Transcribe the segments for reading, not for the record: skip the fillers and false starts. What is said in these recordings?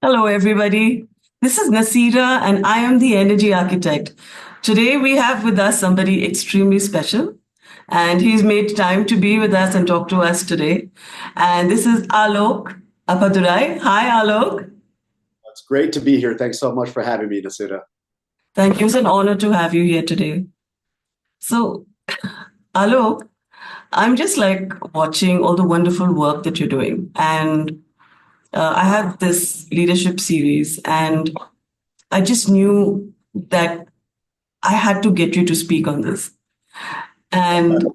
Hello, everybody. This is Nasira, and I am the Energy Architect. Today, we have with us somebody extremely special, and he's made time to be with us and talk to us today. And this is Alok Appadurai. Hi, Alok. It's great to be here. Thanks so much for having me, Nasira. Thank you. It's an honor to have you here today. So, Alok, I'm just like watching all the wonderful work that you're doing. And I have this leadership series, and I just knew that I had to get you to speak on this. And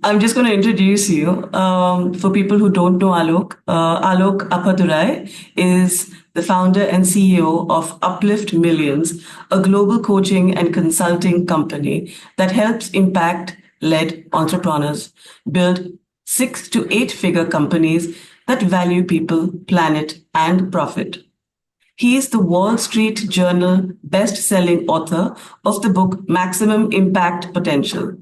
I'm just going to introduce you. For people who don't know Alok, Alok Appadurai is the founder and CEO of Uplift Millions, a global coaching and consulting company that helps impact-led entrepreneurs build 6 to 8 figure companies that value people, planet, and profit. He is the Wall Street Journal best-selling author of the book Maximum Impact Potential,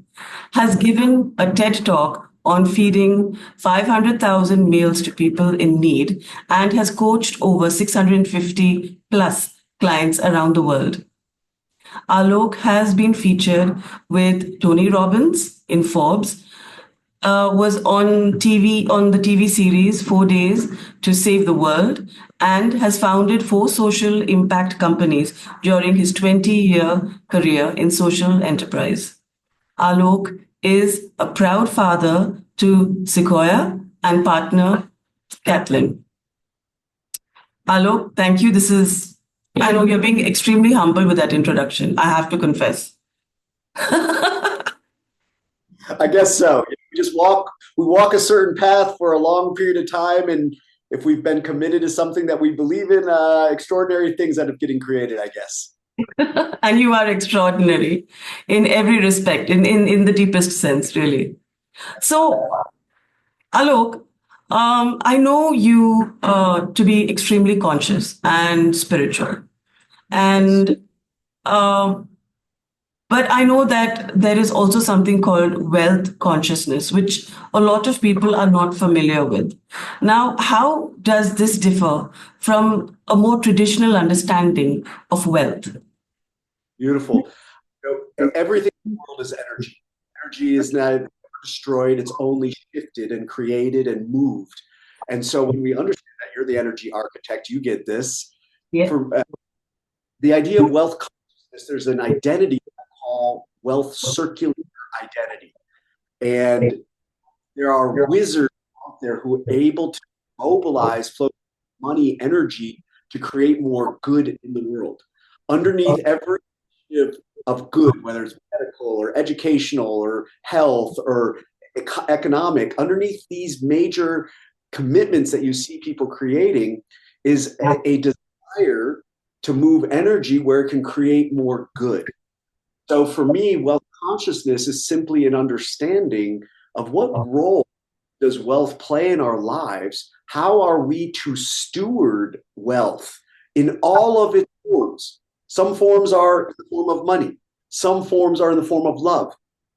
has given a TED Talk on feeding 500,000 meals to people in need, and has coached over 650 plus clients around the world. Alok has been featured with Tony Robbins in Forbes, was on the TV series 4 Days to Save the World, and has founded 4 social impact companies during his 20-year career in social enterprise. Alok is a proud father to Sequoia and partner Kathleen. Alok, thank you. I know you're being extremely humble with that introduction, I have to confess. I guess so. We walk a certain path for a long period of time, and if we've been committed to something that we believe in, extraordinary things end up getting created, I guess. And you are extraordinary in every respect, in the deepest sense, really. So, Alok, I know you to be extremely conscious and spiritual. And but I know that there is also something called wealth consciousness, which a lot of people are not familiar with. Now, how does this differ from a more traditional understanding of wealth? Beautiful. Everything in the world is energy. Energy is not destroyed, it's only shifted and created and moved. And so when we understand that, you're the energy architect, you get this. Yeah. For the idea of wealth consciousness, there's an identity called wealth circular identity. And there are wizards out there who are able to mobilize flow money, energy to create more good in the world. Underneath every initiative of good, whether it's medical or educational or health or economic, underneath these major commitments that you see people creating is a desire to move energy where it can create more good. So for me, wealth consciousness is simply an understanding of what role does wealth play in our lives? How are we to steward wealth in all of its forms? Some forms are in the form of money. Some forms are in the form of love,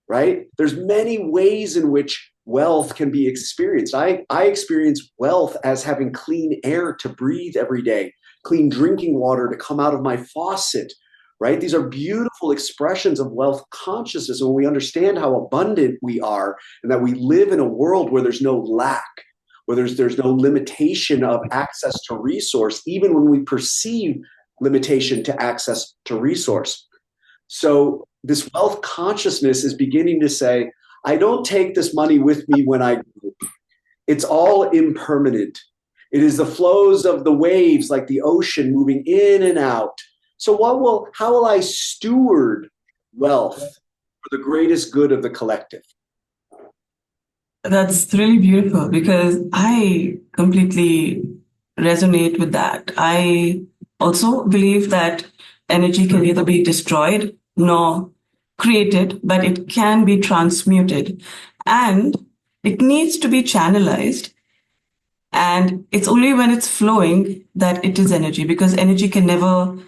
right? There's many ways in which wealth can be experienced. I experience wealth as having clean air to breathe every day, clean drinking water to come out of my faucet, right? These are beautiful expressions of wealth consciousness. And when we understand how abundant we are and that we live in a world where there's no lack, where there's no limitation of access to resource, even when we perceive limitation to access to resource. So this wealth consciousness is beginning to say, I don't take this money with me when I go. It's all impermanent. It is the flows of the waves like the ocean moving in and out. So how will I steward wealth for the greatest good of the collective? That's really beautiful because I completely resonate with that. I also believe that energy can neither be destroyed nor created, but it can be transmuted and it needs to be channelized. And it's only when it's flowing that it is energy, because energy can never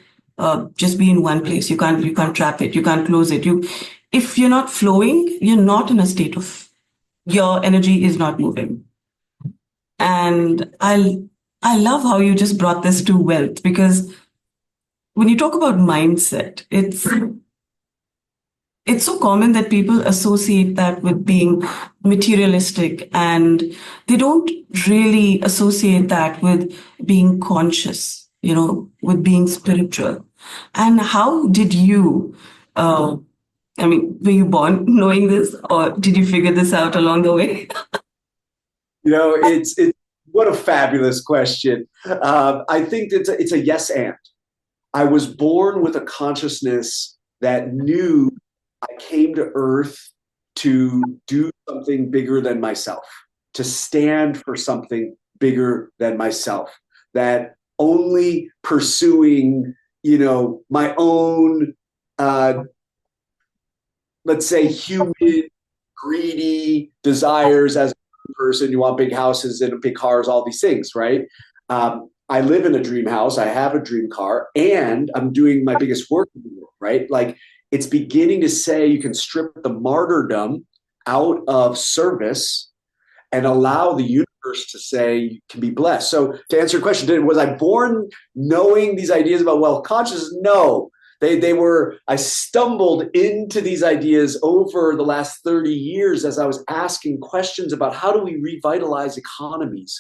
just be in one place. You can't trap it. You can't close it. If you're not flowing, you're not in a state of, your energy is not moving. And I love how you just brought this to wealth, because when you talk about mindset, it's so common that people associate that with being materialistic, and they don't really associate that with being conscious, with being spiritual. And how did you, uh, I mean, were you born knowing this, or did you figure this out along the way? It's what a fabulous question. I think it's a yes and. I was born with a consciousness that knew I came to Earth to do something bigger than myself, to stand for something bigger than myself. That only pursuing, my own, uh, let's say, human greedy desires as a person. You want big houses and big cars, all these things, right? I live in a dream house. I have a dream car, and I'm doing my biggest work in the world, right? Like, it's beginning to say you can strip the martyrdom out of service and allow the universe to say you can be blessed. So to answer your question, was I born knowing these ideas about wealth consciousness? No. They were, I stumbled into these ideas over the last 30 years as I was asking questions about how do we revitalize economies?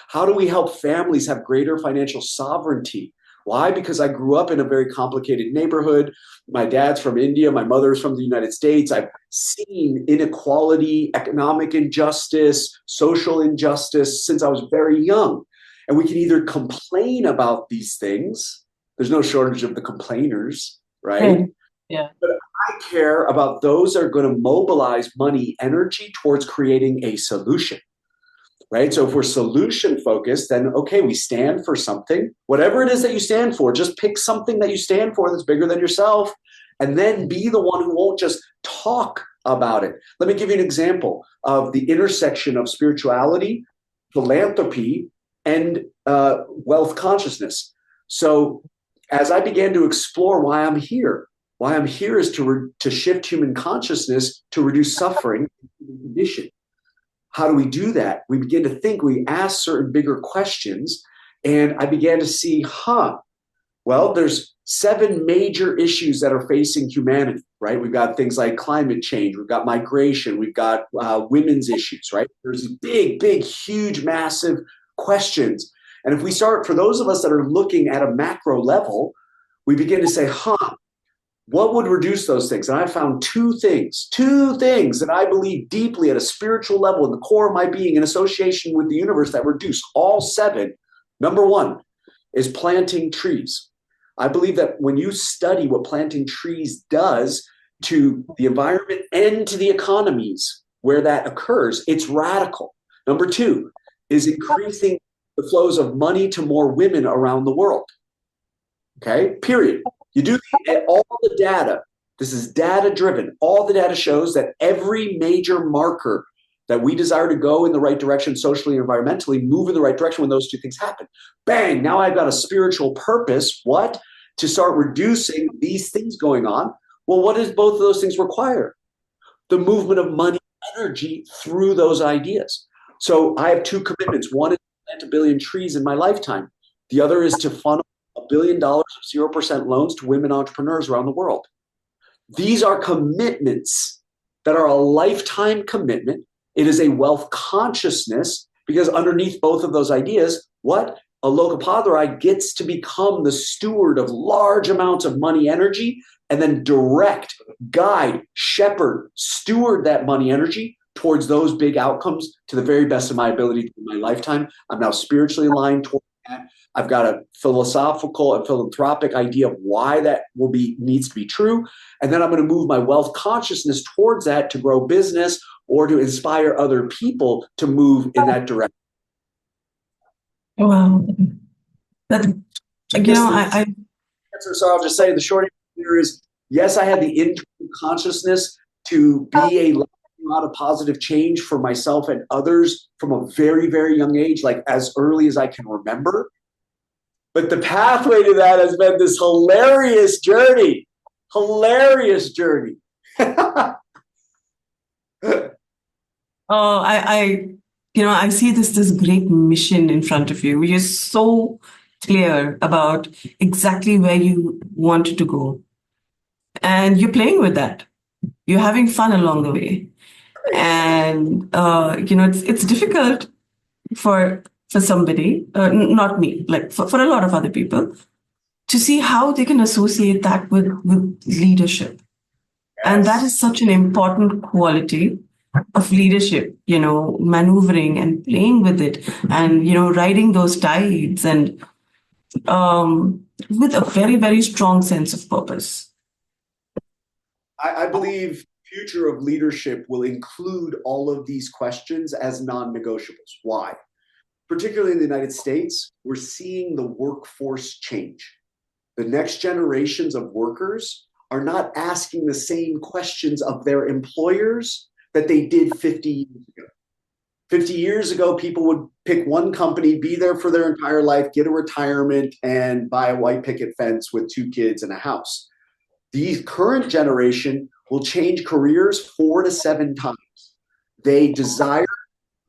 How do we help families have greater financial sovereignty? Why? Because I grew up in a very complicated neighborhood. My dad's from India. My mother's from the United States. I've seen inequality, economic injustice, social injustice since I was very young. And we can either complain about these things. There's no shortage of the complainers, right? Right. Yeah. But I care about those that are going to mobilize money, energy towards creating a solution, right? So if we're solution focused, then okay, we stand for something, whatever it is that you stand for. Just pick something that you stand for that's bigger than yourself, and then be the one who won't just talk about it. Let me give you an example of the intersection of spirituality, philanthropy, and wealth consciousness. So as I began to explore why I'm here is to shift human consciousness to reduce suffering and condition. How do we do that? We begin to think, we ask certain bigger questions, and I began to see, well, there's 7 major issues that are facing humanity, right? We've got things like climate change, we've got migration, we've got women's issues, right? There's big, big, huge, massive questions. And if we start, for those of us that are looking at a macro level, we begin to say, what would reduce those things? And I found two things that I believe deeply at a spiritual level in the core of my being in association with the universe that reduce all 7. Number 1 is planting trees. I believe that when you study what planting trees does to the environment and to the economies where that occurs, it's radical. Number 2 is increasing the flows of money to more women around the world. Okay, period. You do all the data. This is data driven. All the data shows that every major marker that we desire to go in the right direction socially and environmentally move in the right direction when those two things happen. Bang, now I've got a spiritual purpose. What? To start reducing these things going on. Well, what does both of those things require? The movement of money, energy through those ideas. So I have 2 commitments. One is to plant 1 billion trees in my lifetime. The other is to funnel $1 billion of 0% loans to women entrepreneurs around the world. These are commitments that are a lifetime commitment. It is a wealth consciousness, because underneath both of those ideas, what? Alok Appadurai gets to become the steward of large amounts of money energy, and then direct, guide, shepherd, steward that money energy towards those big outcomes to the very best of my ability in my lifetime. I'm now spiritually aligned toward that. I've got a philosophical and philanthropic idea of why that will be needs to be true. And then I'm going to move my wealth consciousness towards that to grow business or to inspire other people to move in that direction. Wow. That, Yes, I answer. So I'll just say the short answer is yes, I had the internal consciousness to be a lot of positive change for myself and others from a very, very young age, like as early as I can remember. But the pathway to that has been this hilarious journey. Hilarious journey. I I see this great mission in front of you. You're so clear about exactly where you want to go, and you're playing with that. You're having fun along the way, and it's difficult for somebody, not me, like for a lot of other people, to see how they can associate that with leadership. And that Yes. is such an important quality of leadership, maneuvering and playing with it and, riding those tides and with a very, very strong sense of purpose. I believe future of leadership will include all of these questions as non-negotiables. Why? Particularly in the United States, we're seeing the workforce change. The next generations of workers are not asking the same questions of their employers that they did 50 years ago. 50 years ago, people would pick one company, be there for their entire life, get a retirement, and buy a white picket fence with 2 kids and a house. The current generation will change careers 4 to 7 times. They desire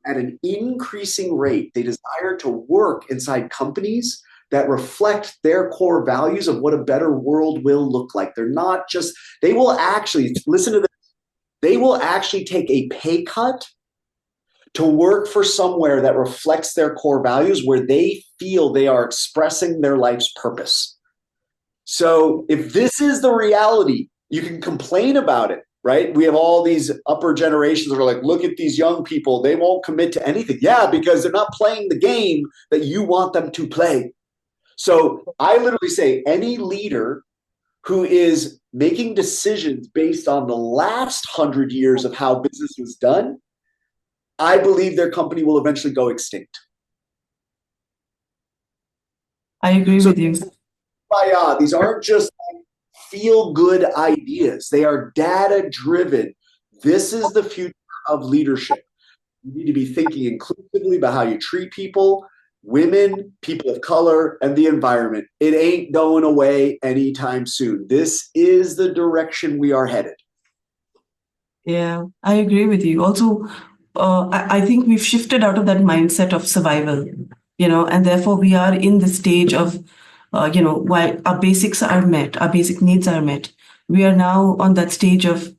at an increasing rate, they desire to work inside companies that reflect their core values of what a better world will look like. They're not just, they will actually, listen to this, they will actually take a pay cut to work for somewhere that reflects their core values, where they feel they are expressing their life's purpose. So if this is the reality, you can complain about it, right? We have all these upper generations that are like, look at these young people, they won't commit to anything. Yeah, because they're not playing the game that you want them to play. So I literally say any leader who is making decisions based on the last 100 years of how business was done, I believe their company will eventually go extinct. I agree So with you. these aren't just feel good ideas. They are data driven. This is the future of leadership. You need to be thinking inclusively about how you treat people, women, people of color, and the environment. It ain't going away anytime soon. This is the direction we are headed. Yeah, I agree with you. Also, I think we've shifted out of that mindset of survival, and therefore we are in the stage of, while our basics are met, our basic needs are met, we are now on that stage of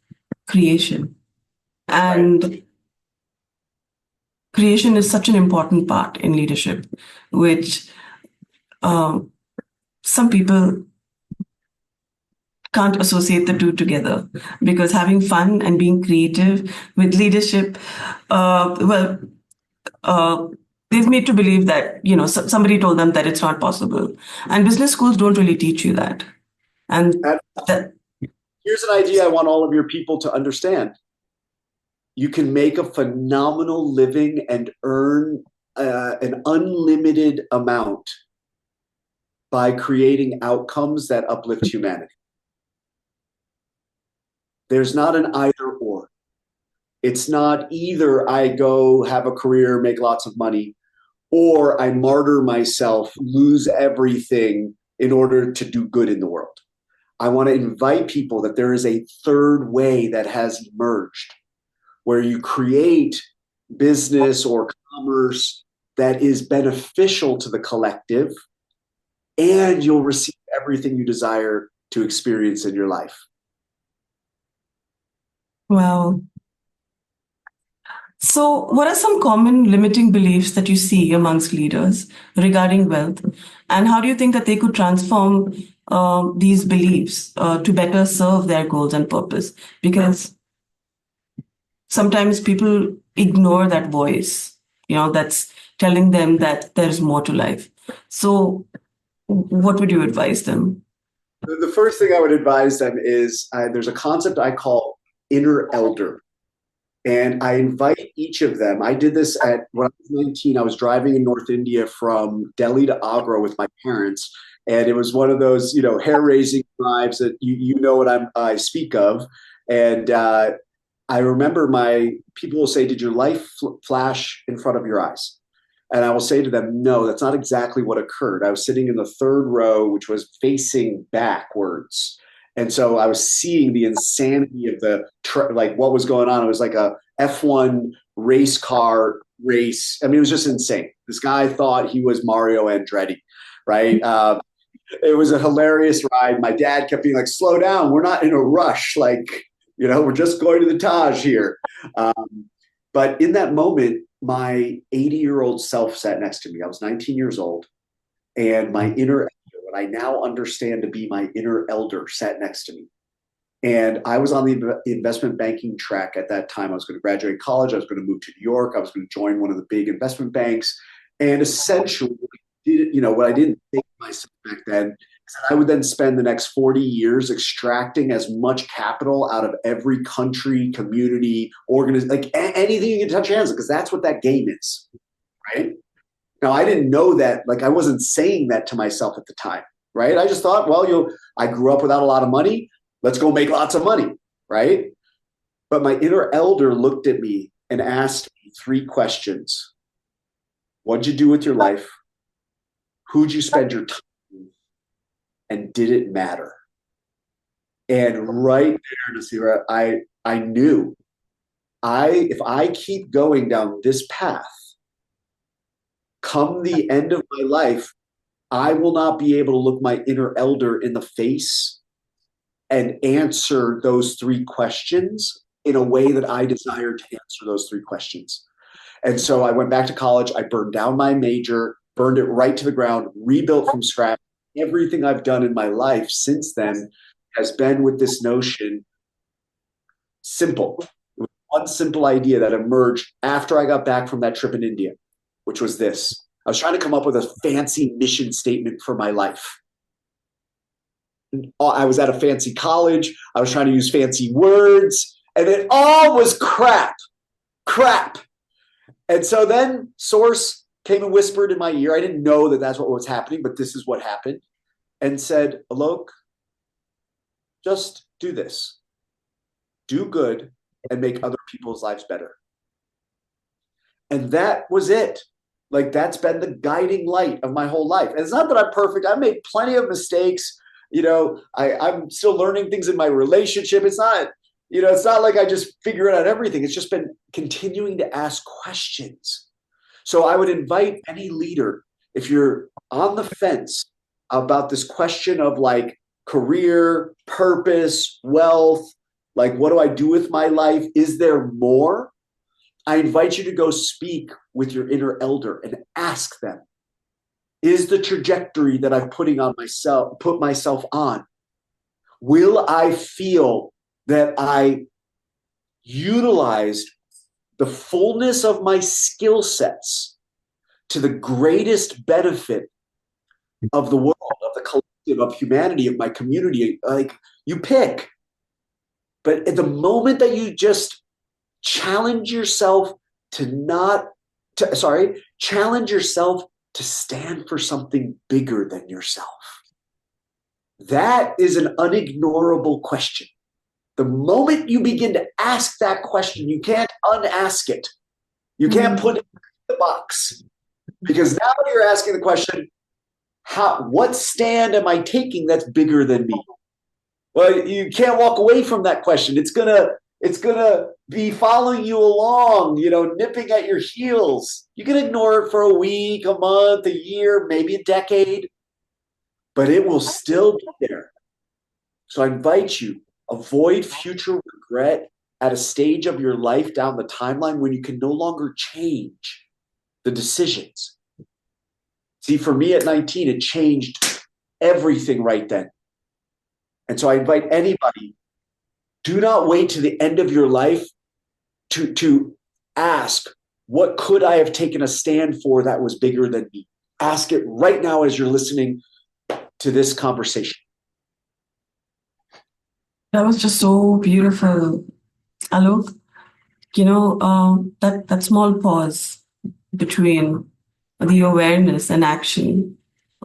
creation. Right. And creation is such an important part in leadership, which um, some people can't associate the two together, because having fun and being creative with leadership, well, uh, they've made to believe that, somebody told them that it's not possible. And business schools don't really teach you that. And And that, here's an idea I want all of your people to understand. You can make a phenomenal living and earn an unlimited amount by creating outcomes that uplift humanity. There's not an either or. It's not either I go have a career, make lots of money, or I martyr myself, lose everything in order to do good in the world. I want to invite people that there is a third way that has emerged, where you create business or commerce that is beneficial to the collective, and you'll receive everything you desire to experience in your life. well, so what are some common limiting beliefs that you see amongst leaders regarding wealth? And how do you think that they could transform these beliefs to better serve their goals and purpose? Because sometimes people ignore that voice, that's telling them that there's more to life. So, what would you advise them? The first thing I would advise them is there's a concept I call inner elder. And I invite each of them. I did this when I was 19. I was driving in North India from Delhi to Agra with my parents. And it was one of those, hair raising drives that you know what I speak of. And I remember my people will say, "Did your life flash in front of your eyes?" And I will say to them, "No, that's not exactly what occurred. I was sitting in the third row, which was facing backwards. And so I was seeing the insanity of like what was going on. It was like a F1 race car race. I mean, it was just insane. This guy thought he was Mario Andretti, right? It was a hilarious ride. My dad kept being like, "Slow down. We're not in a rush. Like, we're just going to the Taj here." But in that moment, my 80-year-old self sat next to me. I was 19 years old, and my inner elder, what I now understand to be my inner elder, sat next to me. And I was on the investment banking track at that time. I was going to graduate college. I was going to move to New York. I was going to join one of the big investment banks. And essentially, what I didn't think of myself back then is that I would then spend the next 40 years extracting as much capital out of every country, community, organization, like anything you can touch your hands on, because that's what that game is, right? Now, I didn't know that, like, I wasn't saying that to myself at the time, right? I just thought, well, I grew up without a lot of money. Let's go make lots of money, right? But my inner elder looked at me and asked me 3 questions. What'd you do with your life? Who'd you spend your time with? And did it matter? And right there, Nasira, I knew if I keep going down this path, come the end of my life, I will not be able to look my inner elder in the face and answer those 3 questions in a way that I desire to answer those 3 questions. And so I went back to college. I burned down my major, burned it right to the ground, rebuilt from scratch. Everything I've done in my life since then has been with this notion, simple. It was one simple idea that emerged after I got back from that trip in India, which was this. I was trying to come up with a fancy mission statement for my life. I was at a fancy college. I was trying to use fancy words, and it all was crap. And so then Source came and whispered in my ear. I didn't know that that's what was happening, but this is what happened, and said, "Alok, just do this. Do good and make other people's lives better." And that was it. Like, that's been the guiding light of my whole life. And it's not that I'm perfect. I've made plenty of mistakes. I'm still learning things in my relationship. It's not like I just figure out everything. It's just been continuing to ask questions. So I would invite any leader, if you're on the fence about this question of like career, purpose, wealth, like, what do I do with my life? Is there more? I invite you to go speak with your inner elder and ask them, is the trajectory that I've put myself on, will I feel that I utilized the fullness of my skill sets to the greatest benefit of the world, of the collective, of humanity, of my community? Like, you pick. But at the moment that you just challenge yourself challenge yourself to stand for something bigger than yourself. That is an unignorable question. The moment you begin to ask that question, you can't unask it. You can't put it in the box, because now you're asking the question, what stand am I taking that's bigger than me? Well, you can't walk away from that question. It's gonna be following you along, nipping at your heels. You can ignore it for a week, a month, a year, maybe a decade, but it will still be there. So I invite you, avoid future regret at a stage of your life down the timeline when you can no longer change the decisions. See, for me at 19, it changed everything right then. And so I invite anybody, do not wait to the end of your life to ask, What could I have taken a stand for that was bigger than me? Ask it right now as you're listening to this conversation. That was just so beautiful, Alok. That small pause between the awareness and action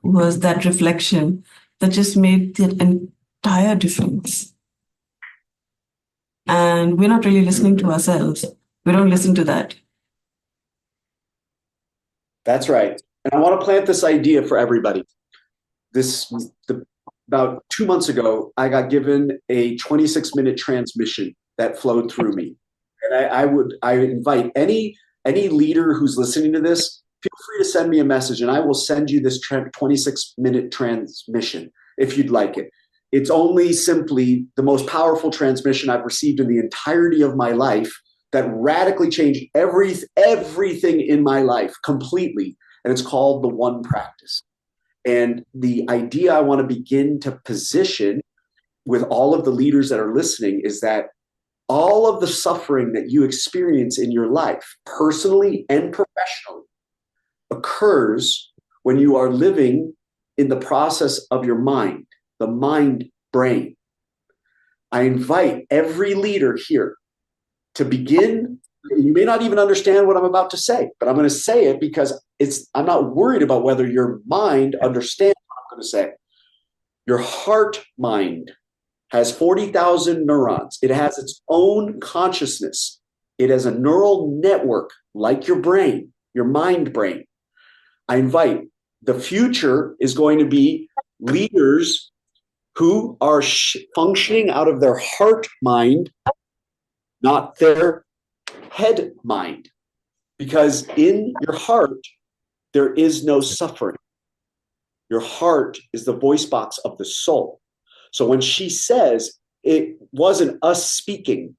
was that reflection that just made the entire difference. And we're not really listening to ourselves. We don't listen to that. That's right. And I want to plant this idea for everybody. This about 2 months ago, I got given a 26-minute transmission that flowed through me. And I invite any leader who's listening to this, feel free to send me a message and I will send you this 26-minute transmission if you'd like it. It's only simply the most powerful transmission I've received in the entirety of my life that radically changed everything in my life completely. And it's called the One Practice. And the idea I want to begin to position with all of the leaders that are listening is that all of the suffering that you experience in your life, personally and professionally, occurs when you are living in the process of your mind, the mind brain. I invite every leader here to begin. You may not even understand what I'm about to say, but I'm going to say it because I'm not worried about whether your mind understands what I'm going to say. Your heart mind has 40,000 neurons. It has its own consciousness. It has a neural network like your brain, your mind brain. I invite, the future is going to be leaders who are functioning out of their heart mind, not their head mind. Because in your heart, there is no suffering. Your heart is the voice box of the soul. So when she says it wasn't us speaking,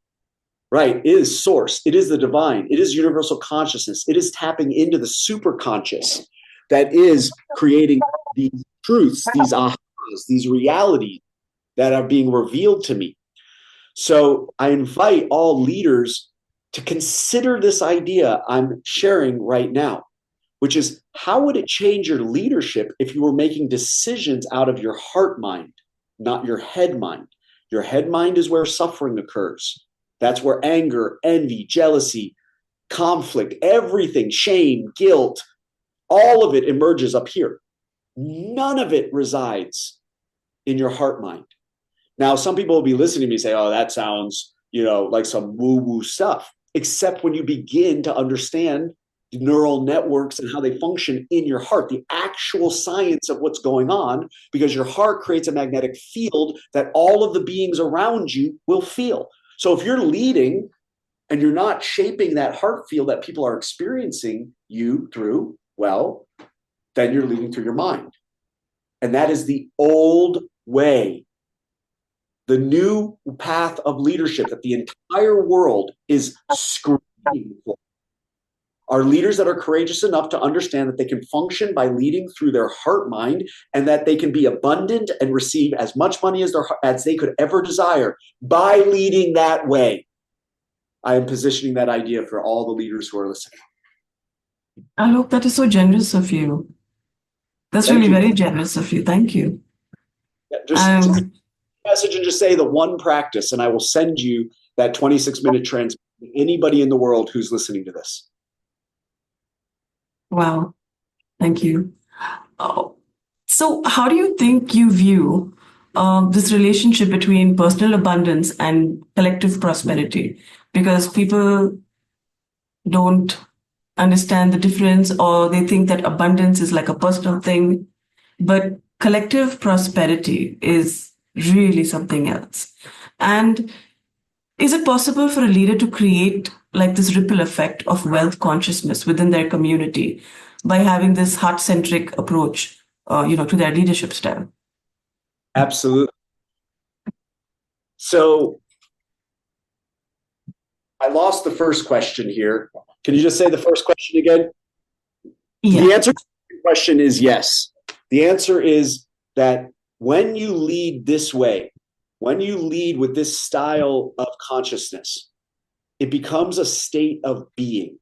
right? It is source. It is the divine. It is universal consciousness. It is tapping into the super conscious that is creating these truths, these ahas, these realities that are being revealed to me. So I invite all leaders to consider this idea I'm sharing right now, which is, how would it change your leadership if you were making decisions out of your heart mind, not your head mind? Your head mind is where suffering occurs. That's where anger, envy, jealousy, conflict, everything, shame, guilt, all of it emerges up here. None of it resides in your heart mind. Now, some people will be listening to me and say, oh, that sounds, like some woo-woo stuff, except when you begin to understand neural networks and how they function in your heart, the actual science of what's going on, because your heart creates a magnetic field that all of the beings around you will feel. So if you're leading and you're not shaping that heart field that people are experiencing you through, well, then you're leading through your mind. And that is the old way. The new path of leadership that the entire world is screaming for are leaders that are courageous enough to understand that they can function by leading through their heart mind, and that they can be abundant and receive as much money as they could ever desire by leading that way. I am positioning that idea for all the leaders who are listening. Alok, that is so generous of you. That's Thank really you. very generous of you. Thank you. Yeah, just message and just say the One Practice, and I will send you that 26-minute transmission to anybody in the world who's listening to this. Wow. Thank you. Oh, so how do you think you view this relationship between personal abundance and collective prosperity? Because people don't understand the difference, or they think that abundance is like a personal thing, but collective prosperity is really something else. And is it possible for a leader to create like this ripple effect of wealth consciousness within their community by having this heart-centric approach, to their leadership style? Absolutely. So I lost the first question here. Can you just say the first question again? Yeah. The answer to the question is yes. The answer is that when you lead this way, when you lead with this style of consciousness, it becomes a state of being.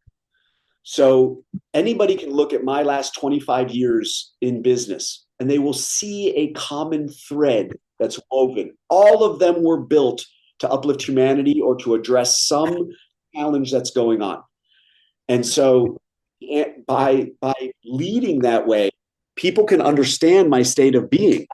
So anybody can look at my last 25 years in business and they will see a common thread that's woven. All of them were built to uplift humanity or to address some challenge that's going on. And so by leading that way, people can understand my state of being.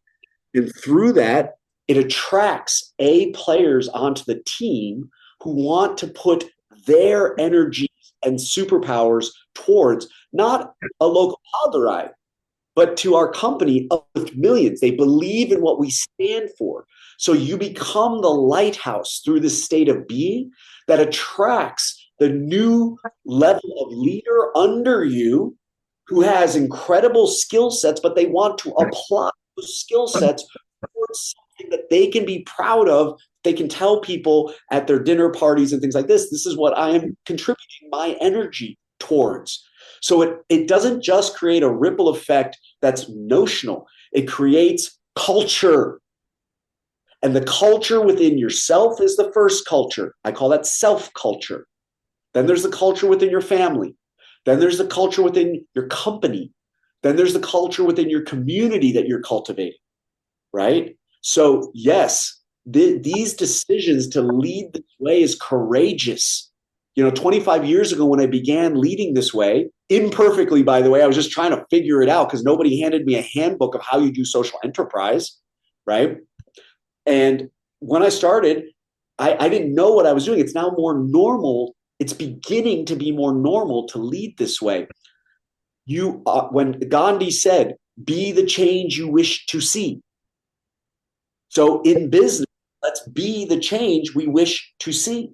And through that, it attracts A players onto the team who want to put their energies and superpowers towards not Alok Appadurai, but to our company Uplift Millions. They believe in what we stand for. So you become the lighthouse through this state of being that attracts the new level of leader under you who has incredible skill sets, but they want to apply those skill sets towards something that they can be proud of. They can tell people at their dinner parties and things like this, this is what I am contributing my energy towards. So it doesn't just create a ripple effect that's notional. It creates culture. And the culture within yourself is the first culture. I call that self-culture. Then there's the culture within your family. Then there's the culture within your company. Then there's the culture within your community that you're cultivating, right? So yes, these decisions to lead this way is courageous. 25 years ago when I began leading this way, imperfectly, by the way, I was just trying to figure it out because nobody handed me a handbook of how you do social enterprise, right? And when I started, I didn't know what I was doing. It's now more normal. It's beginning to be more normal to lead this way. When Gandhi said, be the change you wish to see. So in business, let's be the change we wish to see.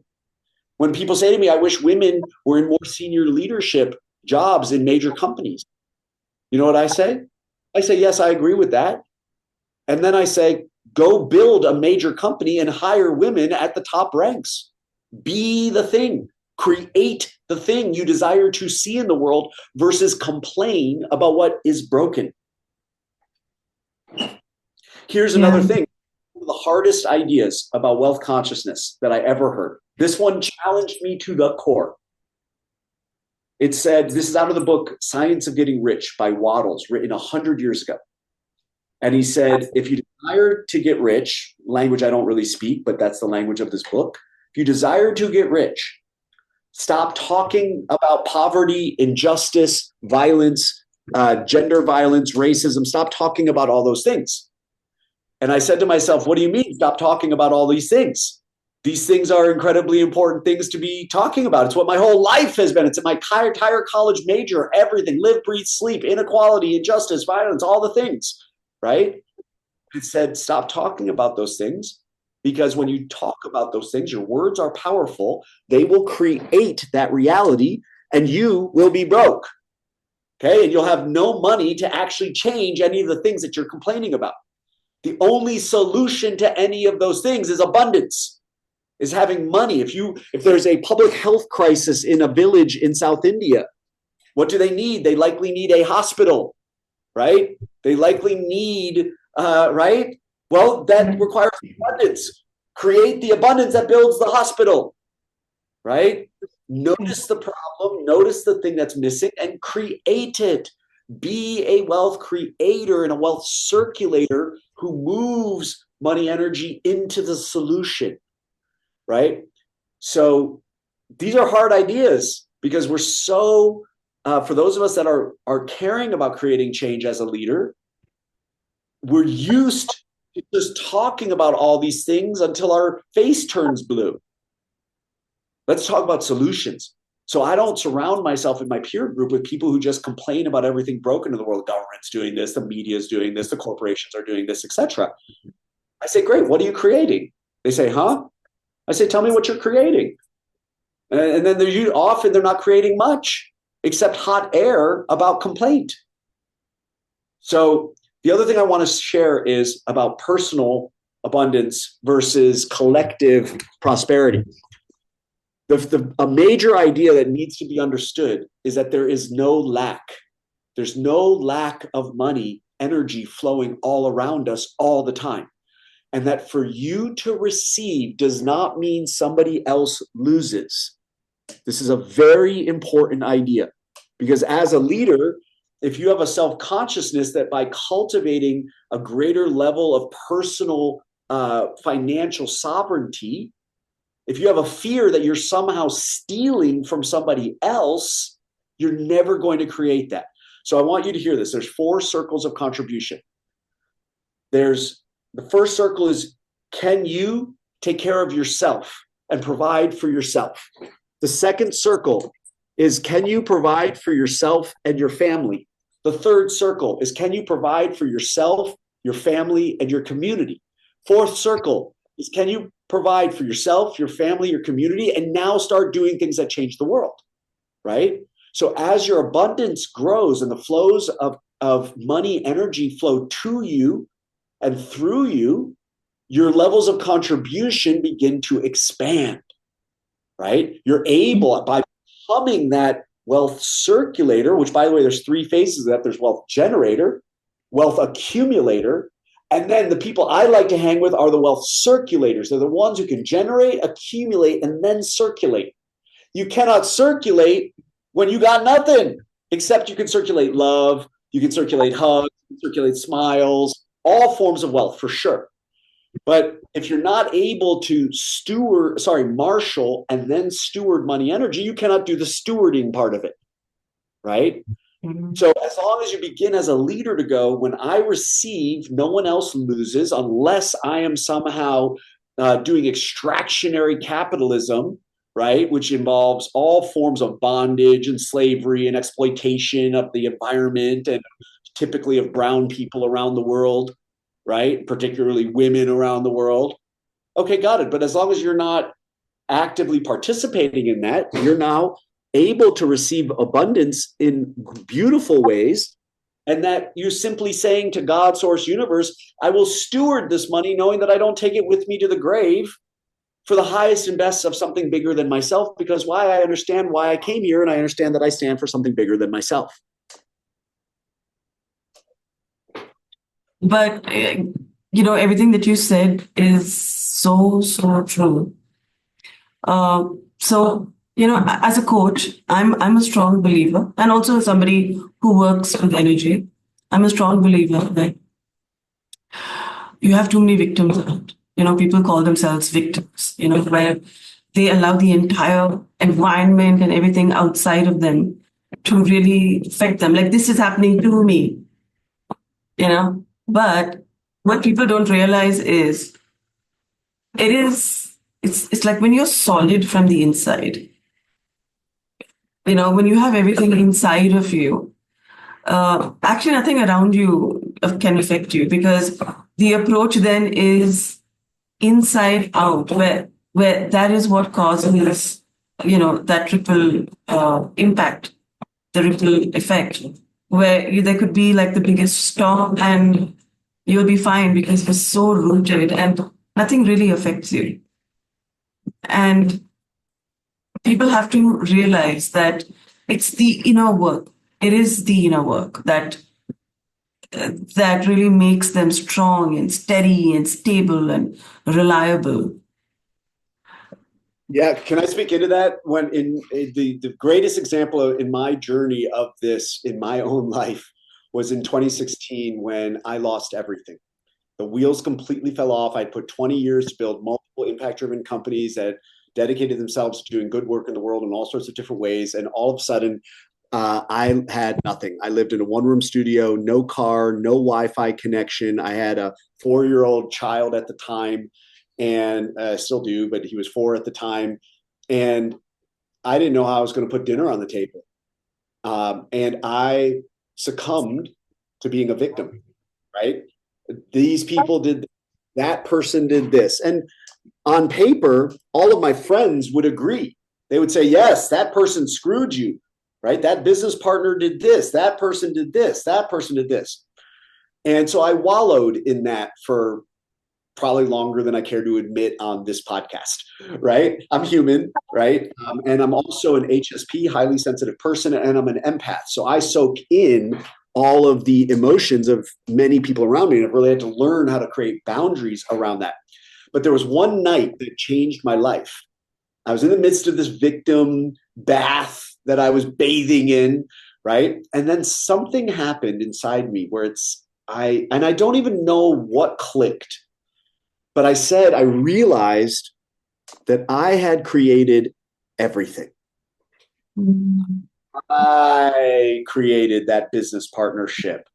When people say to me, I wish women were in more senior leadership jobs in major companies, you know what I say? I say, yes, I agree with that. And then I say, go build a major company and hire women at the top ranks. Be the thing. Create the thing you desire to see in the world versus complain about what is broken. Here's another thing. One of the hardest ideas about wealth consciousness that I ever heard. This one challenged me to the core. It said, this is out of the book, Science of Getting Rich by Waddles, written 100 years ago. And he said, if you desire to get rich, language I don't really speak, but that's the language of this book. If you desire to get rich, stop talking about poverty, injustice, violence, gender violence, racism. Stop talking about all those things. And I said to myself, what do you mean? Stop talking about all these things. These things are incredibly important things to be talking about. It's what my whole life has been. It's my entire college major, everything, live, breathe, sleep, inequality, injustice, violence, all the things, right? It said, stop talking about those things because when you talk about those things, your words are powerful. They will create that reality and you will be broke, okay? And you'll have no money to actually change any of the things that you're complaining about. The only solution to any of those things is abundance, is having money. If there's a public health crisis in a village in South India, what do they need? They likely need a hospital, right? They likely need, right? Well, that requires abundance. Create the abundance that builds the hospital, right? Notice the problem, notice the thing that's missing, and create it. Be a wealth creator and a wealth circulator who moves money energy into the solution, right? So these are hard ideas because we're so, for those of us that are caring about creating change as a leader, we're used to just talking about all these things until our face turns blue. Let's talk about solutions. So I don't surround myself in my peer group with people who just complain about everything broken in the world. The government's doing this, the media is doing this, the corporations are doing this, etc. I say, great, what are you creating? They say, huh? I say, tell me what you're creating. And then they're not creating much except hot air about complaint. So the other thing I want to share is about personal abundance versus collective prosperity. A major idea that needs to be understood is that there is no lack. There's no lack of money, energy flowing all around us all the time. And that for you to receive does not mean somebody else loses. This is a very important idea. Because as a leader, if you have a self-consciousness that by cultivating a greater level of personal financial sovereignty, if you have a fear that you're somehow stealing from somebody else, you're never going to create that. So I want you to hear this. There's 4 circles of contribution. There's the first circle is, can you take care of yourself and provide for yourself? The second circle is, can you provide for yourself and your family? The third circle is, can you provide for yourself, your family, and your community? Fourth circle is, can you provide for yourself, your family, your community, and now start doing things that change the world, right? So as your abundance grows and the flows of money, energy flow to you and through you, your levels of contribution begin to expand, right? You're able, by becoming that wealth circulator, which, by the way, there's 3 phases of that. There's wealth generator, wealth accumulator, and then the people I like to hang with are the wealth circulators. They're the ones who can generate, accumulate, and then circulate. You cannot circulate when you got nothing, except you can circulate love, you can circulate hugs, you can circulate smiles, all forms of wealth for sure. But if you're not able to marshal and then steward money energy, you cannot do the stewarding part of it, right? Mm-hmm. So as long as you begin as a leader to go, when I receive, no one else loses unless I am somehow doing extractionary capitalism, right? Which involves all forms of bondage and slavery and exploitation of the environment and typically of brown people around the world, right? Particularly women around the world. Okay, got it. But as long as you're not actively participating in that, you're now able to receive abundance in beautiful ways. And that you're simply saying to God, source, universe, I will steward this money knowing that I don't take it with me to the grave for the highest and best of something bigger than myself. Because why? I understand why I came here, and I understand that I stand for something bigger than myself. But, everything that you said is so, so true. So, as a coach, I'm a strong believer, and also somebody who works with energy. I'm a strong believer that you have too many victims around. People call themselves victims, where they allow the entire environment and everything outside of them to really affect them. Like, this is happening to me, But what people don't realize is it's like when you're solid from the inside, when you have everything inside of you, actually nothing around you can affect you, because the approach then is inside out, where that is what causes, that ripple impact, the ripple effect, where there could be like the biggest storm and you'll be fine because you're so rooted and nothing really affects you. And people have to realize that it's the inner work. It is the inner work that really makes them strong and steady and stable and reliable. Yeah, can I speak into that? When in the greatest example in my journey of this in my own life was in 2016 when I lost everything. The wheels completely fell off. I'd put 20 years to build multiple impact-driven companies that dedicated themselves to doing good work in the world in all sorts of different ways. And all of a sudden, I had nothing. I lived in a one-room studio, no car, no Wi-Fi connection. I had a 4-year-old child at the time, and still do, but he was 4 at the time. And I didn't know how I was going to put dinner on the table. And I succumbed to being a victim, right? These people did this, that person did this. And on paper, all of my friends would agree. They would say, yes, that person screwed you, right? That business partner did this, that person did this, that person did this. And so I wallowed in that for probably longer than I care to admit on this podcast, right? I'm human, right? And I'm also an HSP, highly sensitive person, and I'm an empath. So I soak in all of the emotions of many people around me, and I've really had to learn how to create boundaries around that. But there was one night that changed my life. I was in the midst of this victim bath that I was bathing in right? And then something happened inside me where I don't even know what clicked, but I realized that I had created everything. Mm. I created that business partnership.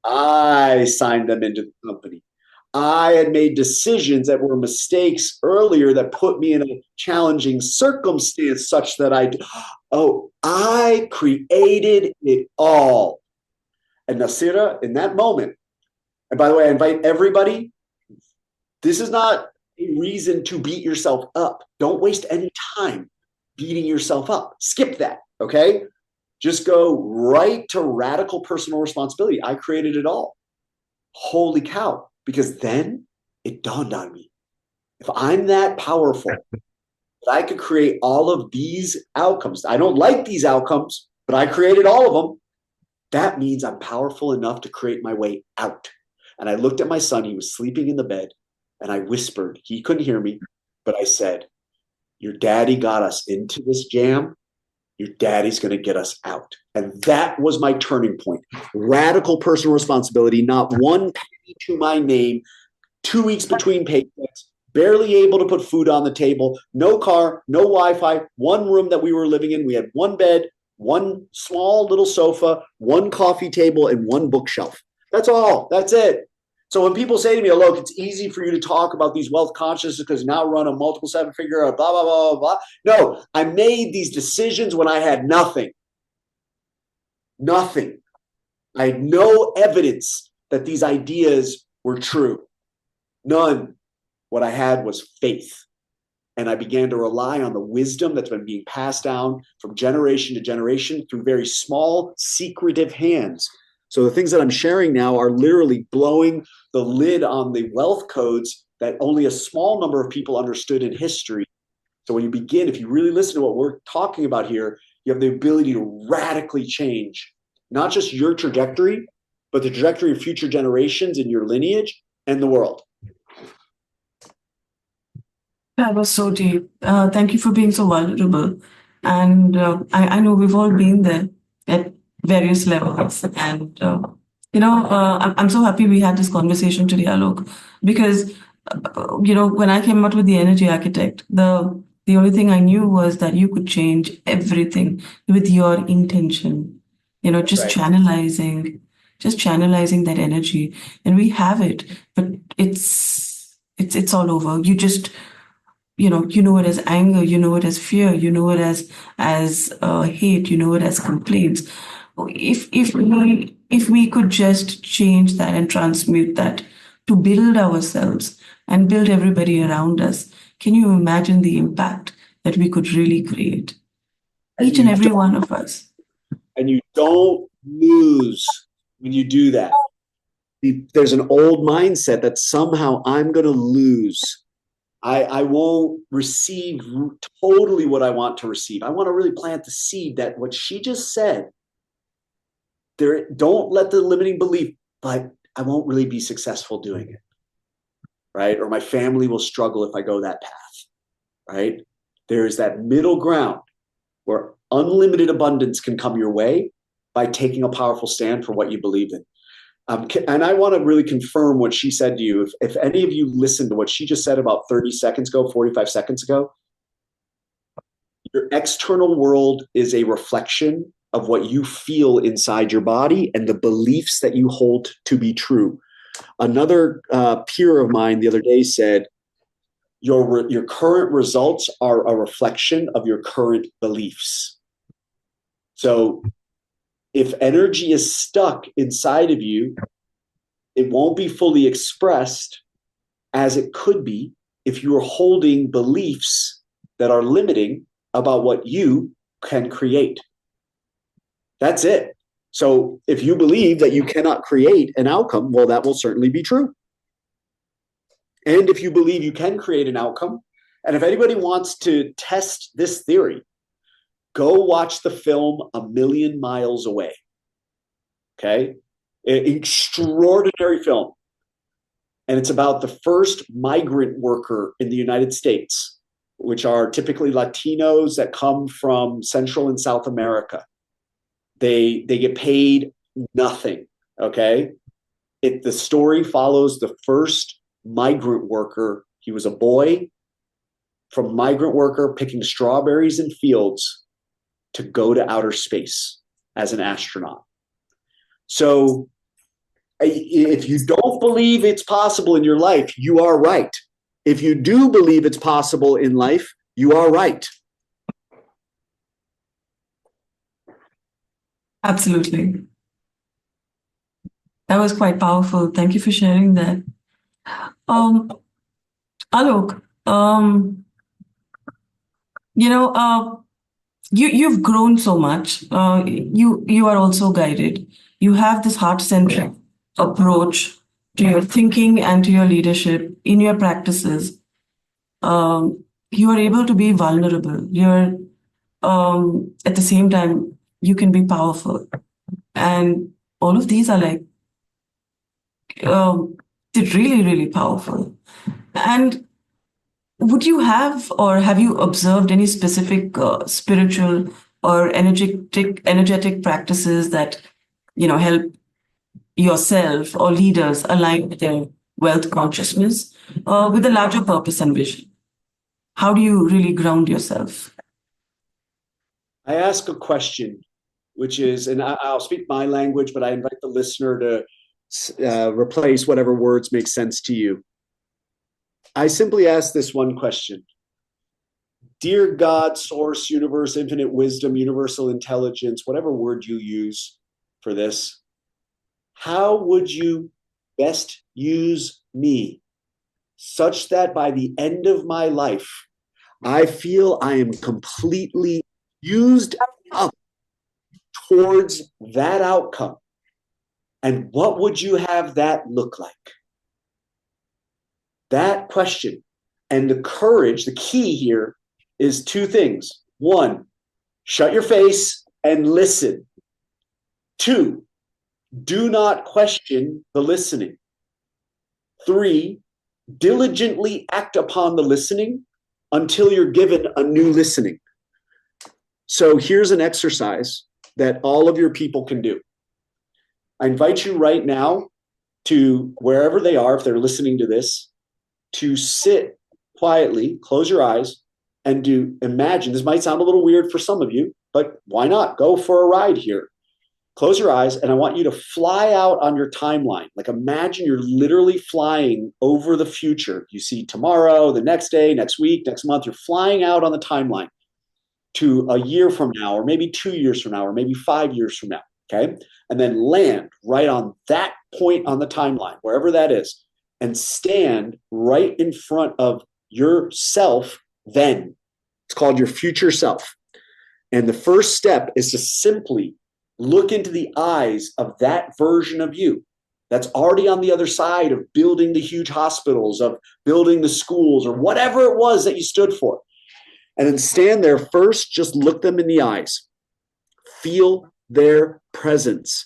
I signed them into the company. I had made decisions that were mistakes earlier that put me in a challenging circumstance such that I created it all. And Nasira, in that moment, and by the way, I invite everybody, this is not a reason to beat yourself up. Don't waste any time beating yourself up. Skip that, okay? Just go right to radical personal responsibility. I created it all. Holy cow. Because then it dawned on me. If I'm that powerful, that I could create all of these outcomes. I don't like these outcomes, but I created all of them. That means I'm powerful enough to create my way out. And I looked at my son. He was sleeping in the bed. And I whispered. He couldn't hear me, but I said, your daddy got us into this jam. Your daddy's going to get us out. And that was my turning point. Radical personal responsibility, not one penny to my name, 2 weeks between paychecks, barely able to put food on the table, no car, no Wi-Fi, one room that we were living in. We had one bed, one small little sofa, one coffee table, and one bookshelf. That's all. That's it. So when people say to me, oh, look, it's easy for you to talk about these wealth consciousness because now run a multiple seven figure, blah, blah, blah, blah, blah. No, I made these decisions when I had nothing. Nothing. I had no evidence that these ideas were true. None. What I had was faith. And I began to rely on the wisdom that's been being passed down from generation to generation through very small, secretive hands. So the things that I'm sharing now are literally blowing the lid on the wealth codes that only a small number of people understood in history. So when you begin, if you really listen to what we're talking about here, you have the ability to radically change not just your trajectory, but the trajectory of future generations in your lineage and the world. That was so deep. Thank you for being so vulnerable. And I know we've all been there at various levels. And, I'm so happy we had this conversation today, Alok, because, when I came out with the energy architect, the only thing I knew was that you could change everything with your intention, That's right. just channelizing that energy. And we have it, but it's all over. You know it as anger, you know it as fear, you know it as hate, you know it as complaints. If we could just change that and transmute that to build ourselves and build everybody around us, can you imagine the impact that we could really create, And each and you every don't, one of us? and you don't lose when you do that. There's an old mindset that somehow I'm going to lose. I won't receive totally what I want to receive. I want to really plant the seed that what she just said, there, don't let the limiting belief, but I won't really be successful doing it, right? Or my family will struggle if I go that path, right? There is that middle ground where unlimited abundance can come your way by taking a powerful stand for what you believe in. And I want to really confirm what she said to you. If any of you listened to what she just said about 30 seconds ago, 45 seconds ago, your external world is a reflection of what you feel inside your body and the beliefs that you hold to be true. Another peer of mine the other day said, your current results are a reflection of your current beliefs. So if energy is stuck inside of you, it won't be fully expressed as it could be if you are holding beliefs that are limiting about what you can create. That's it. So if you believe that you cannot create an outcome, well, that will certainly be true. And if you believe you can create an outcome, and if anybody wants to test this theory, go watch the film A Million Miles Away. Okay? Extraordinary film. And it's about the first migrant worker in the United States, which are typically Latinos that come from Central and South America. They get paid nothing. Okay. The story follows the first migrant worker. He was a boy from migrant worker picking strawberries in fields to go to outer space as an astronaut. So if you don't believe it's possible in your life, you are right. If you do believe it's possible in life, you are right. Absolutely. That was quite powerful. Thank you for sharing that. Um, Alok, you know, you've grown so much. You are also guided. You have this heart-centric approach to your thinking and to your leadership in your practices. You are able to be vulnerable. You're at the same time you can be powerful, and all of these are like um, they're really really powerful. And would you have or have you observed any specific spiritual or energetic practices that help yourself or leaders align with their wealth consciousness with a larger purpose and vision? How do you really ground yourself? I ask a question, which is, and I'll speak my language, but I invite the listener to replace whatever words make sense to you. I simply ask this one question. Dear God, source, universe, infinite wisdom, universal intelligence, whatever word you use for this, how would you best use me such that by the end of my life, I feel I am completely used up towards that outcome? And what would you have that look like? That question and the courage, the key here is two things. One, shut your face and listen. Two, do not question the listening. Three, diligently act upon the listening until you're given a new listening. So here's an exercise that all of your people can do. I invite you right now to wherever they are, if they're listening to this, to sit quietly, close your eyes, and do imagine. This might sound a little weird for some of you, but why not? Go for a ride here. Close your eyes, and I want you to fly out on your timeline. Like imagine you're literally flying over the future. You see tomorrow, the next day, next week, next month. You're flying out on the timeline to a year from now, or maybe 2 years from now, or maybe 5 years from now. Okay. And then land right on that point on the timeline, wherever that is, and stand right in front of yourself then. It's called your future self. And the first step is to simply look into the eyes of that version of you that's already on the other side of building the huge hospitals, of building the schools, or whatever it was that you stood for. And then stand there first, just look them in the eyes. Feel their presence.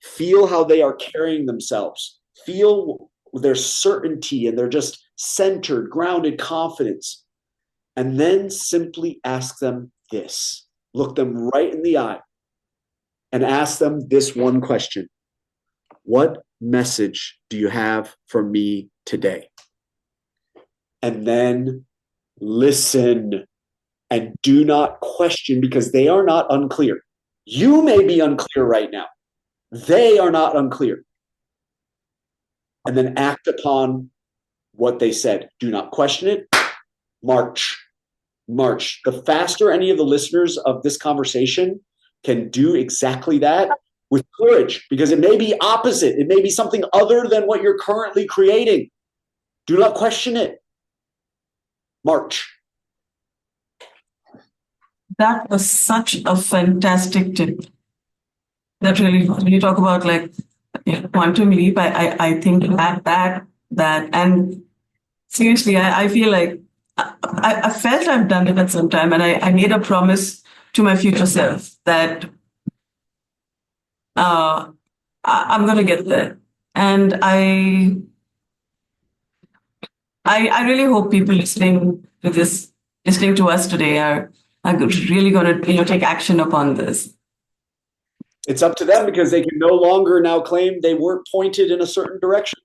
Feel how they are carrying themselves. Feel their certainty and their just centered, grounded confidence. And then simply ask them this. Look them right in the eye and ask them this one question. What message do you have for me today? And then listen and do not question, because they are not unclear. You may be unclear right now. They are not unclear. And then act upon what they said. Do not question it. March. March. The faster any of the listeners of this conversation can do exactly that with courage, because it may be opposite. It may be something other than what you're currently creating. Do not question it. March. That was such a fantastic tip. That really, when you talk about like quantum leap, I think that, and seriously, I feel like I felt I've done it at some time, and I made a promise to my future self that I'm going to get there. And I really hope people listening to us today are really going to take action upon this. It's up to them because they can no longer now claim they weren't pointed in a certain direction.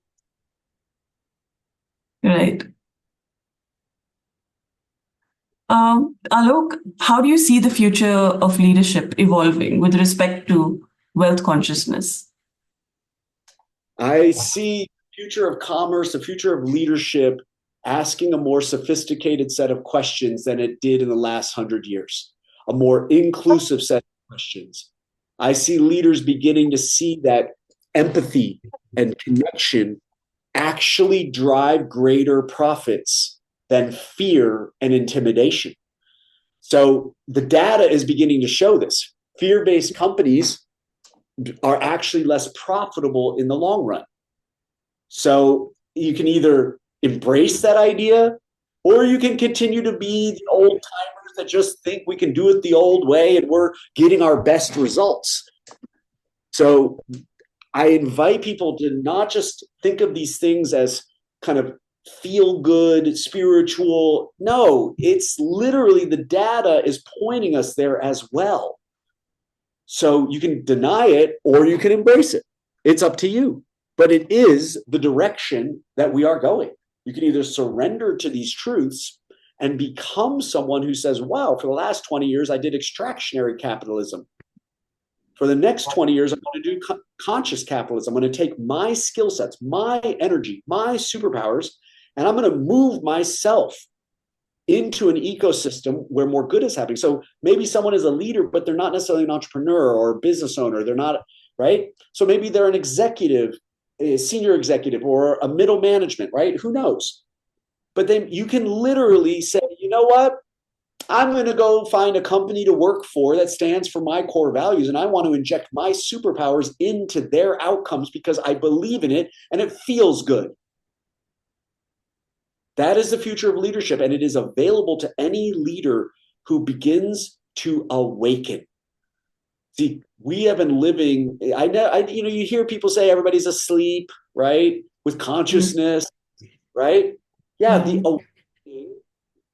Right. Alok, how do you see the future of leadership evolving with respect to wealth consciousness? I see the future of commerce, the future of leadership asking a more sophisticated set of questions than it did in the last 100 years, a more inclusive set of questions. I see leaders beginning to see that empathy and connection actually drive greater profits than fear and intimidation. So the data is beginning to show this. Fear based companies are actually less profitable in the long run. So you can either embrace that idea or you can continue to be the old timers that just think we can do it the old way and we're getting our best results. So I invite people to not just think of these things as kind of feel good, spiritual. No, it's literally the data is pointing us there as well. So you can deny it or you can embrace it. It's up to you. But it is the direction that we are going. You can either surrender to these truths and become someone who says, wow, for the last 20 years, I did extractionary capitalism. For the next 20 years, I'm going to do conscious capitalism. I'm going to take my skill sets, my energy, my superpowers, and I'm going to move myself into an ecosystem where more good is happening. So maybe someone is a leader, but they're not necessarily an entrepreneur or a business owner. They're not, right? So maybe they're an executive, a senior executive, or a middle management, right? Who knows? But then you can literally say, you know what? I'm going to go find a company to work for that stands for my core values. And I want to inject my superpowers into their outcomes because I believe in it and it feels good. That is the future of leadership. And it is available to any leader who begins to awaken. See, we have been living, you hear people say everybody's asleep, right? With consciousness, right? Yeah, the Mhm. awakening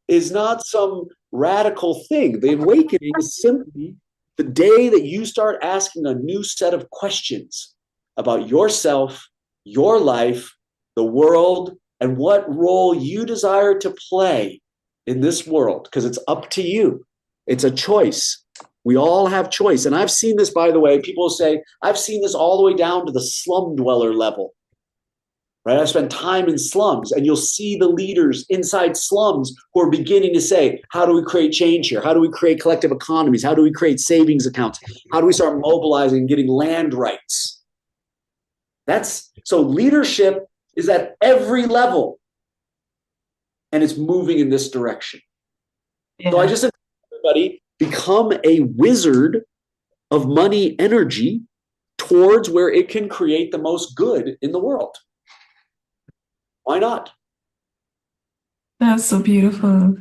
is not some radical thing. The awakening is simply the day that you start asking a new set of questions about yourself, your life, the world, and what role you desire to play in this world, because it's up to you. It's a choice. We all have choice. And I've seen this, by the way, people say, I've seen this all the way down to the slum dweller level, right? I spent time in slums, and you'll see the leaders inside slums who are beginning to say, how do we create change here? How do we create collective economies? How do we create savings accounts? How do we start mobilizing and getting land rights? That's so leadership is at every level, and it's moving in this direction. So I Yeah. just invite everybody become a wizard of money energy towards where it can create the most good in the world. Why not? That's so beautiful.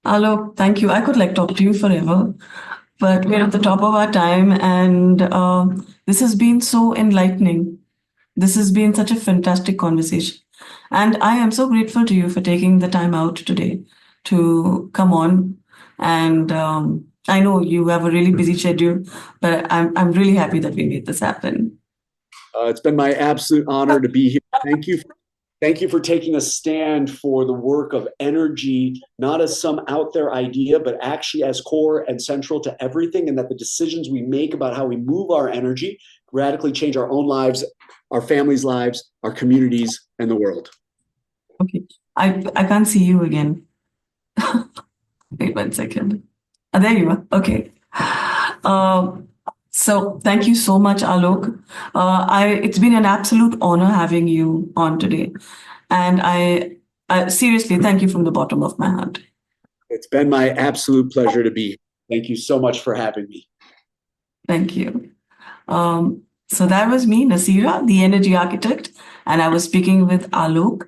Alok, thank you. I could like talk to you forever, but we're at the top of our time, and this has been so enlightening. This has been such a fantastic conversation. And I am so grateful to you for taking the time out today to come on. And I know you have a really busy schedule, but I'm really happy that we made this happen. It's been my absolute honor to be here. Thank you. Thank you for taking a stand for the work of energy, not as some out there idea, but actually as core and central to everything. And that the decisions we make about how we move our energy radically change our own lives, our families' lives, our communities, and the world. Okay. I can't see you again. Wait 1 second. Ah, there you are. Okay. Um, so thank you so much, Alok. It's been an absolute honor having you on today, and I seriously thank you from the bottom of my heart. It's been my absolute pleasure to be here. Thank you so much for having me. Thank you. So that was me, Nasira, the energy architect, and I was speaking with Alok,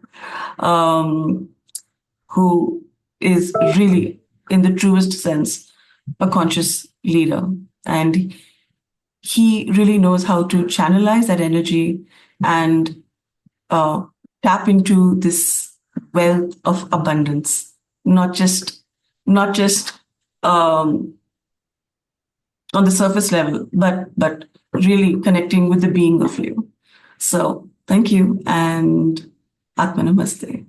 um, who is really, in the truest sense, a conscious leader, and he really knows how to channelize that energy and uh, tap into this wealth of abundance, not just um, on the surface level, but really connecting with the being of you. So thank you and Atma Namaste.